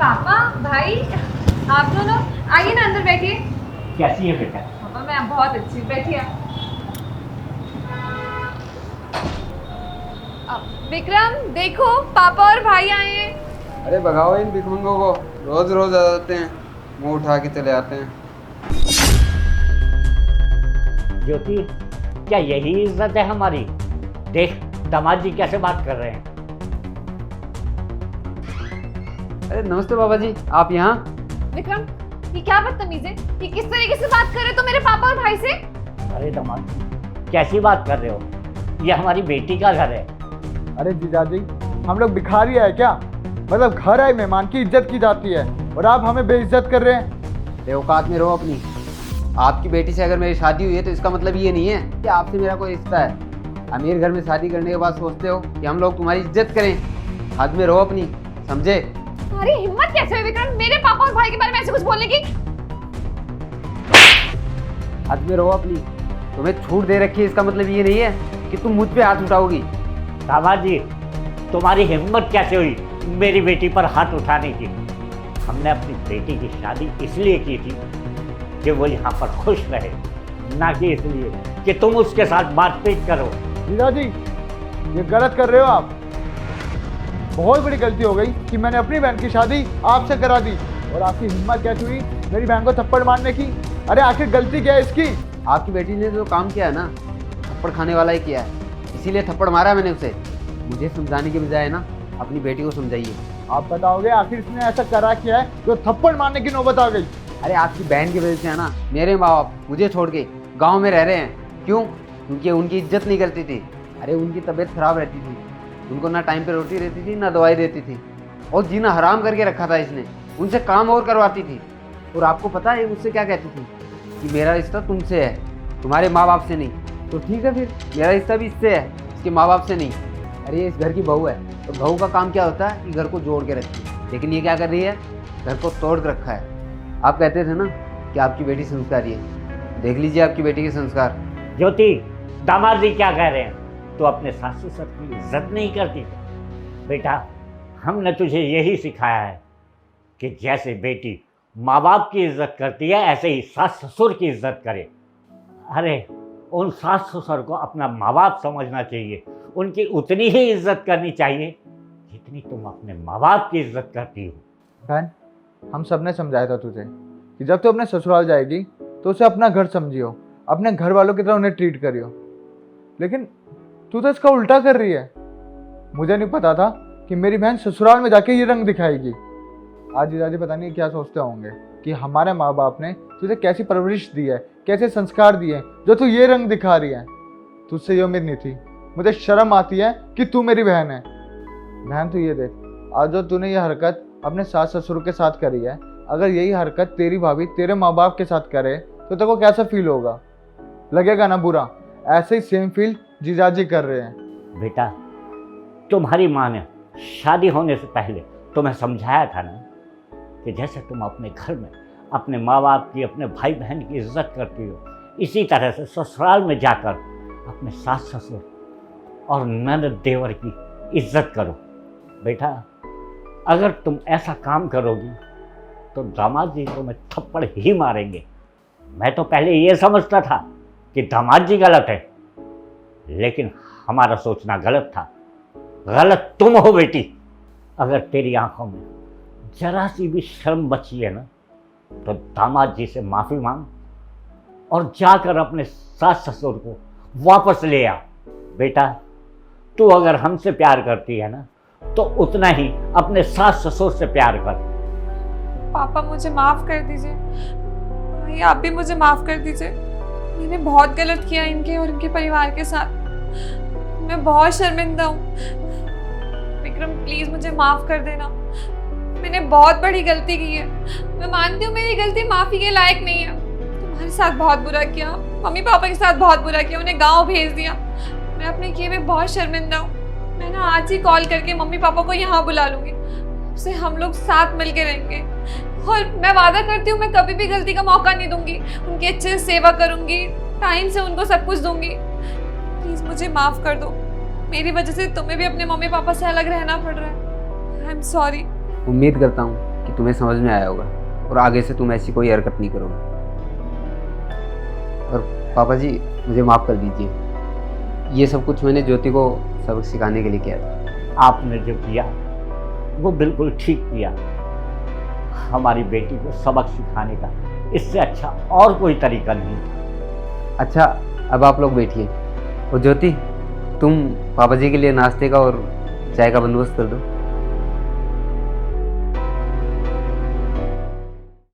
पापा भाई आप दोनों आइए ना, अंदर बैठिए। कैसी है बेटा? पापा मैं बहुत अच्छी हूँ, बैठिए आप। विक्रम देखो, पापा और भाई आए हैं। अरे भगाओ इन भिखमंगों को, रोज रोज आ जाते हैं, मुंह उठा के चले आते हैं। ज्योति, क्या यही इज्जत है हमारी? देख दामाद जी कैसे बात कर रहे हैं। अरे नमस्ते बाबा जी, आप यहाँ? विक्रम ये क्या बदतमीज है, ये किस तरीके से बात कर रहे हो तुम मेरे पापा और भाई से? अरे दामाद जी कैसी बात कर रहे हो? ये हमारी बेटी का घर है। अरे जीजाजी, हम लोग भिखारी है क्या? मतलब घर है, मेहमान की इज्जत की जाती है और आप हमें बेइज्जत कर रहे हैं। औकात में रहो अपनी। आपकी बेटी से अगर मेरी शादी हुई है तो इसका मतलब ये नहीं है कि आपसे मेरा कोई रिश्ता है। अमीर घर में शादी करने के बाद सोचते हो कि हम लोग तुम्हारी इज्जत करें। हद में रहो अपनी, समझे? तुम्हारी हिम्मत कैसे हुई विक्रम मेरे पापा और भाई के बारे में ऐसे कुछ बोलने की? हद में रहो अपनी। तुम्हें छूट दे रखी है, इसका मतलब ये नहीं है कि तुम मुझ पे हाथ उठाओगी। दामाद जी तुम्हारी हिम्मत कैसे हुई मेरी बेटी पर हाथ उठाने की? हमने अपनी बेटी की शादी इसलिए की थी कि वो यहाँ पर खुश रहे, ना कि इसलिए कि तुम उसके साथ मारपीट करो। जीजाजी ये गलत कर रहे हो आप। बहुत बड़ी गलती हो गई कि मैंने अपनी बहन की शादी आपसे करा दी और आपकी हिम्मत कैसे हुई मेरी बहन को थप्पड़ मारने की? अरे आखिर गलती क्या है इसकी? आपकी बेटी ने जो काम किया है ना, थप्पड़ खाने वाला ही किया है, इसीलिए थप्पड़ मारा मैंने उसे। मुझे समझाने के बजाय ना अपनी बेटी को समझाइए। आप बताओगे आखिर इसने ऐसा करा क्या है जो थप्पड़ मारने की नौबत आ गई? अरे आपकी बहन की वजह से है ना मेरे माँ बाप मुझे छोड़ के गांव में रह रहे हैं। क्यों? क्योंकि उनकी इज्जत नहीं करती थी। अरे उनकी तबीयत खराब रहती थी, उनको ना टाइम पे रोटी रहती थी ना दवाई रहती थी, और जीना हराम करके रखा था इसने। उनसे काम और करवाती थी। और आपको पता है मुझसे क्या कहती थी? कि मेरा रिश्ता तुमसे है, तुम्हारे माँ बाप से नहीं। तो ठीक है, फिर मेरा रिश्ता भी इससे है, इसके माँ बाप से नहीं। अरे ये इस घर की बहू है, तो बहू का काम क्या होता है कि घर को जोड़ के रखती है, लेकिन ये क्या कर रही है? घर को तोड़ के रखा है। आप कहते थे ना कि आपकी बेटी संस्कारी है, देख लीजिए आपकी बेटी के संस्कार। ज्योति दामाद जी क्या कह रहे हैं? तो अपने सास ससुर की इज्जत नहीं करती? बेटा हमने तुझे यही सिखाया है कि जैसे बेटी माँ बाप की इज्जत करती है ऐसे ही सास ससुर की इज्जत करे। अरे उन सास ससुर को अपना माँ बाप समझना चाहिए, उनकी उतनी ही इज्जत करनी चाहिए जितनी तुम अपने माँ बाप की इज्जत करती हो। बहन, हम सब ने समझाया था तुझे कि जब तू अपने ससुराल जाएगी तो उसे अपना घर समझियो, अपने घर वालों की तरह उन्हें ट्रीट करियो, लेकिन तू तो इसका उल्टा कर रही है। मुझे नहीं पता था कि मेरी बहन ससुराल में जाके ये रंग दिखाएगी। आज जीजाजी पता नहीं क्या सोचते होंगे कि हमारे माँ बाप ने तुझे कैसी परवरिश दी है, कैसे संस्कार दिए जो तू ये रंग दिखा रही है। तुझसे ये उम्मीद नहीं थी। मुझे शर्म आती है कि तू मेरी बहन है। बहन तू ये देख, आज जो तूने ये हरकत अपने सास ससुर के साथ करी है, अगर यही हरकत तेरी भाभी तेरे माँ बाप के साथ करे तो तेरे को कैसा फील होगा? लगेगा ना बुरा? ऐसे ही सेम फील जीजाजी कर रहे हैं। बेटा तुम्हारी माँ ने शादी होने से पहले तुम्हें समझाया था ना कि जैसे तुम अपने घर में अपने माँ बाप की, अपने भाई बहन की इज्जत करती हो, इसी तरह से ससुराल में जाकर अपने सास ससुर और ननद देवर की इज्जत करो। बेटा अगर तुम ऐसा काम करोगी तो दामाद जी तुम्हें थप्पड़ ही मारेंगे। मैं तो पहले ये समझता था कि दामाद जी गलत है, लेकिन हमारा सोचना गलत था। गलत तुम हो बेटी। अगर तेरी आंखों में जरा सी भी शर्म बची है ना तो दामाद जी से माफ़ी मांग और जाकर अपने सास ससुर को वापस ले आ। बेटा तू अगर हमसे प्यार करती है ना तो उतना ही अपने सास ससुर से प्यार कर। पापा मुझे माफ कर दीजिए, भाई आप भी मुझे माफ कर दीजिए। मैंने बहुत गलत किया इनके और इनके परिवार के साथ। मैं बहुत शर्मिंदा हूँ। विक्रम प्लीज मुझे माफ कर देना, मैंने बहुत बड़ी गलती की है। मैं मानती हूँ मेरी गलती माफी के लायक नहीं है। तुम्हारे साथ बहुत बुरा किया, मम्मी पापा के साथ बहुत बुरा किया, उन्हें गाँव भेज दिया। मैं अपने किए में बहुत शर्मिंदा हूँ। मैं ना आज ही कॉल करके मम्मी पापा को यहाँ बुला लूंगी, उससे हम लोग साथ मिल के रहेंगे। और मैं वादा करती हूँ मैं कभी भी गलती का मौका नहीं दूंगी। उनकी अच्छे से सेवा करूंगी, टाइम से उनको सब कुछ दूंगी। प्लीज मुझे माफ कर दो, मेरी वजह से तुम्हें भी अपने मम्मी पापा से अलग रहना पड़ रहा है। I am sorry. उम्मीद करता हूँ कि कि तुम्हें समझ में आया होगा और आगे से तुम ऐसी कोई हरकत नहीं करोगे। और पापा जी मुझे माफ़ कर दीजिए, ये सब कुछ मैंने ज्योति को सबक सिखाने के लिए किया था। आपने जो किया वो बिल्कुल ठीक किया। हमारी बेटी को सबक सिखाने का इससे अच्छा और कोई तरीका नहीं था। अच्छा अब आप लोग बैठिए और ज्योति तुम पापा जी के लिए नाश्ते का और चाय का बंदोबस्त कर दो।